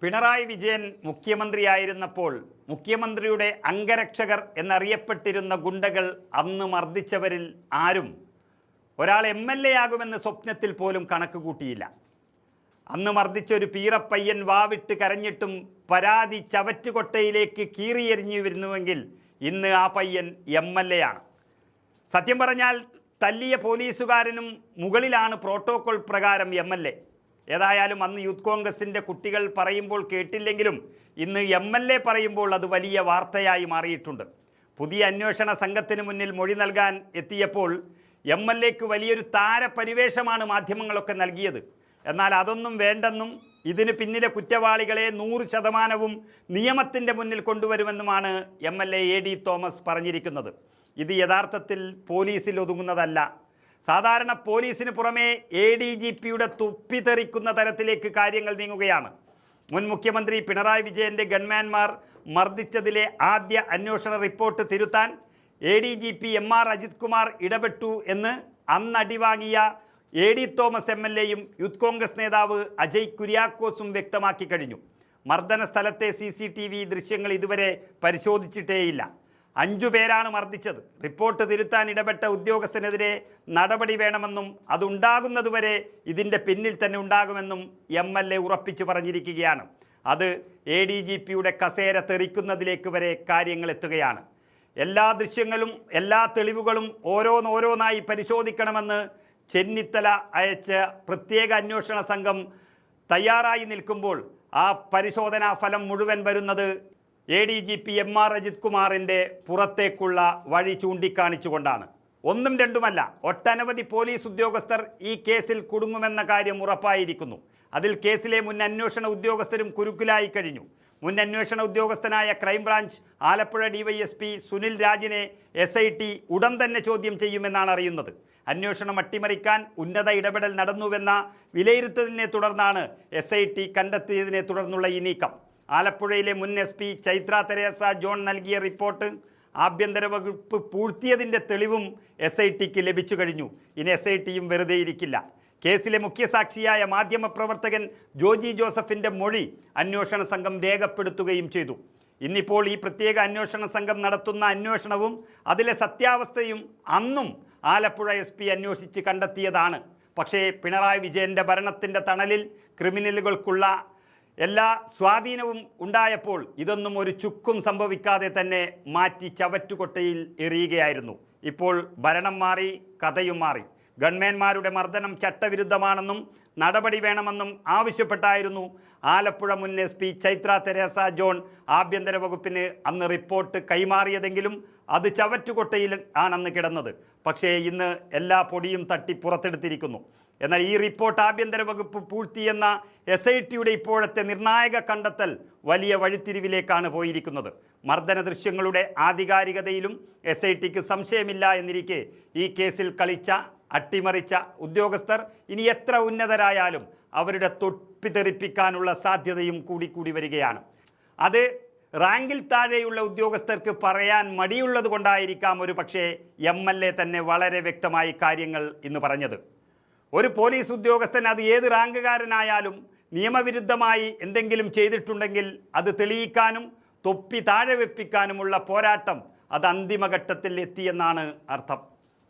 പിണറായി വിജയൻ മുഖ്യമന്ത്രിയായിരുന്നപ്പോൾ മുഖ്യമന്ത്രിയുടെ അംഗരക്ഷകർ എന്നറിയപ്പെട്ടിരുന്ന ഗുണ്ടകൾ അന്ന് മർദ്ദിച്ചവരിൽ ആരും ഒരാൾ MLA ആകുമെന്ന് സ്വപ്നത്തിൽ പോലും കണക്ക് കൂട്ടിയില്ല. അന്ന് മർദ്ദിച്ചൊരു പീറപ്പയ്യൻ വാവിട്ട് കരഞ്ഞിട്ടും പരാതി ചവറ്റുകൊട്ടയിലേക്ക് കീറിയെറിഞ്ഞു വരുന്നുവെങ്കിൽ ഇന്ന് ആ പയ്യൻ MLA ആണ്. സത്യം പറഞ്ഞാൽ തല്ലിയ പോലീസുകാരനും മുകളിലാണ് പ്രോട്ടോകോൾ പ്രകാരം MLA. ഏതായാലും അന്ന് യൂത്ത് കോൺഗ്രസിൻ്റെ കുട്ടികൾ പറയുമ്പോൾ കേട്ടില്ലെങ്കിലും ഇന്ന് MLA പറയുമ്പോൾ അത് വലിയ വാർത്തയായി മാറിയിട്ടുണ്ട്. പുതിയ അന്വേഷണ സംഘത്തിന് മുന്നിൽ മൊഴി നൽകാൻ എത്തിയപ്പോൾ MLAക്ക് വലിയൊരു താരപരിവേഷമാണ് മാധ്യമങ്ങളൊക്കെ നൽകിയത്. എന്നാൽ അതൊന്നും വേണ്ടെന്നും ഇതിന് പിന്നിലെ കുറ്റവാളികളെ 100% നിയമത്തിൻ്റെ മുന്നിൽ കൊണ്ടുവരുമെന്നുമാണ് MLA AD തോമസ് പറഞ്ഞിരിക്കുന്നത്. ഇത് യഥാർത്ഥത്തിൽ പോലീസിൽ ഒതുങ്ങുന്നതല്ല. സാധാരണ പോലീസിന് പുറമെ ADGPയുടെ തുപ്പി തെറിക്കുന്ന തരത്തിലേക്ക് കാര്യങ്ങൾ നീങ്ങുകയാണ്. മുൻ മുഖ്യമന്ത്രി പിണറായി വിജയൻ്റെ ഗൺമാൻമാർ മർദ്ദിച്ചതിലെ ആദ്യ അന്വേഷണ റിപ്പോർട്ട് തിരുത്താൻ ADGP MR അജിത് കുമാർ ഇടപെട്ടു എന്ന് അന്നടിവാങ്ങിയ AD തോമസ് MLAയും യൂത്ത് കോൺഗ്രസ് നേതാവ് അജയ് കുര്യാക്കോസും വ്യക്തമാക്കി കഴിഞ്ഞു. മർദ്ദന സ്ഥലത്തെ CCTV ദൃശ്യങ്ങൾ ഇതുവരെ പരിശോധിച്ചിട്ടേയില്ല. 5 പേരാണ് മർദ്ദിച്ചത്. റിപ്പോർട്ട് തിരുത്താൻ ഇടപെട്ട ഉദ്യോഗസ്ഥനെതിരെ നടപടി വേണമെന്നും അതുണ്ടാകുന്നതുവരെ ഇതിൻ്റെ പിന്നിൽ തന്നെ ഉണ്ടാകുമെന്നും MLA ഉറപ്പിച്ചു പറഞ്ഞിരിക്കുകയാണ്. അത് ADGPയുടെ കസേര തെറിക്കുന്നതിലേക്ക് വരെ കാര്യങ്ങൾ എത്തുകയാണ്. എല്ലാ ദൃശ്യങ്ങളും എല്ലാ തെളിവുകളും ഓരോന്നായി പരിശോധിക്കണമെന്ന് ചെന്നിത്തല അയച്ച പ്രത്യേക അന്വേഷണ സംഘം തയ്യാറായി നിൽക്കുമ്പോൾ ആ പരിശോധനാ ഫലം മുഴുവൻ വരുന്നത് ADGP MR അജിത് കുമാറിൻ്റെ പുറത്തേക്കുള്ള വഴി ചൂണ്ടിക്കാണിച്ചുകൊണ്ടാണ്. ഒന്നും രണ്ടുമല്ല, ഒട്ടനവധി പോലീസ് ഉദ്യോഗസ്ഥർ ഈ കേസിൽ കുടുങ്ങുമെന്ന കാര്യം ഉറപ്പായിരിക്കുന്നു. അതിൽ കേസിലെ മുൻ അന്വേഷണ ഉദ്യോഗസ്ഥരും കുരുക്കിലായി കഴിഞ്ഞു. മുൻ അന്വേഷണ ഉദ്യോഗസ്ഥനായ ക്രൈംബ്രാഞ്ച് ആലപ്പുഴ DYSP സുനിൽ രാജിനെ SIT ഉടൻ തന്നെ ചോദ്യം ചെയ്യുമെന്നാണ് അറിയുന്നത്. അന്വേഷണം അട്ടിമറിക്കാൻ ഉന്നത ഇടപെടൽ നടന്നുവെന്ന വിലയിരുത്തലിനെ തുടർന്നാണ് SIT കണ്ടെത്തിയതിനെ തുടർന്നുള്ള ഈ നീക്കം. ആലപ്പുഴയിലെ മുൻ SP ചൈത്ര തെരേസ ജോൺ നൽകിയ റിപ്പോർട്ട് ആഭ്യന്തര വകുപ്പ് പൂഴ്ത്തിയതിൻ്റെ തെളിവും SITക്ക് ലഭിച്ചു കഴിഞ്ഞു. ഇനി SITയും വെറുതെ ഇരിക്കില്ല. കേസിലെ മുഖ്യസാക്ഷിയായ മാധ്യമപ്രവർത്തകൻ ജോജി ജോസഫിൻ്റെ മൊഴി അന്വേഷണ സംഘം രേഖപ്പെടുത്തുകയും ചെയ്തു. ഇന്നിപ്പോൾ ഈ പ്രത്യേക അന്വേഷണ സംഘം നടത്തുന്ന അന്വേഷണവും അതിലെ സത്യാവസ്ഥയും അന്നും ആലപ്പുഴ SP അന്വേഷിച്ച് കണ്ടെത്തിയതാണ്. പക്ഷേ പിണറായി വിജയൻ്റെ ഭരണത്തിൻ്റെ തണലിൽ ക്രിമിനലുകൾക്കുള്ള എല്ലാ സ്വാധീനവും ഉണ്ടായപ്പോൾ ഇതൊന്നും ഒരു ചുക്കും സംഭവിക്കാതെ തന്നെ മാറ്റി ചവറ്റുകൊട്ടയിൽ എറിയുകയായിരുന്നു. ഇപ്പോൾ ഭരണം മാറി, കഥയും മാറി. ഗവൺമെന്റ്മാരുടെ മർദ്ദനം ചട്ടവിരുദ്ധമാണെന്നും നടപടി വേണമെന്നും ആവശ്യപ്പെട്ടായിരുന്നു ആലപ്പുഴ മുൻ SP ചൈത്ര തെരേസ ജോൺ ആഭ്യന്തര വകുപ്പിന് അന്ന് റിപ്പോർട്ട് കൈമാറിയതെങ്കിലും അത് ചവറ്റുകൊട്ടയിൽ ആണെന്ന് കിടന്നത്. പക്ഷേ ഇന്ന് എല്ലാ പൊടിയും തട്ടി പുറത്തെടുത്തിരിക്കുന്നു. എന്നാൽ ഈ റിപ്പോർട്ട് ആഭ്യന്തര വകുപ്പ് പൂഴ്ത്തിയെന്ന SITയുടെ ഇപ്പോഴത്തെ നിർണായക കണ്ടെത്തൽ വലിയ വഴിത്തിരിവിലേക്കാണ് പോയിരിക്കുന്നത്. മർദ്ദന ദൃശ്യങ്ങളുടെ ആധികാരികതയിലും SITക്ക് സംശയമില്ല എന്നിരിക്കെ ഈ കേസിൽ കളിച്ച അട്ടിമറിച്ച ഉദ്യോഗസ്ഥർ ഇനി എത്ര ഉന്നതരായാലും അവരുടെ തൊപ്പിത്തെറിപ്പിക്കാനുള്ള സാധ്യതയും കൂടി വരികയാണ്. അത് റാങ്കിൽ താഴെയുള്ള ഉദ്യോഗസ്ഥർക്ക് പറയാൻ മടിയുള്ളത് കൊണ്ടായിരിക്കാം ഒരു പക്ഷേ MLA തന്നെ വളരെ വ്യക്തമായി കാര്യങ്ങൾ ഇന്ന് പറഞ്ഞത്. ഒരു പോലീസ് ഉദ്യോഗസ്ഥൻ, അത് ഏത് റാങ്കുകാരനായാലും, നിയമവിരുദ്ധമായി എന്തെങ്കിലും ചെയ്തിട്ടുണ്ടെങ്കിൽ അത് തെളിയിക്കാനും തൊപ്പി താഴെ വെപ്പിക്കാനുമുള്ള പോരാട്ടം അത് അന്തിമഘട്ടത്തിൽ എത്തിയെന്നാണ് അർത്ഥം.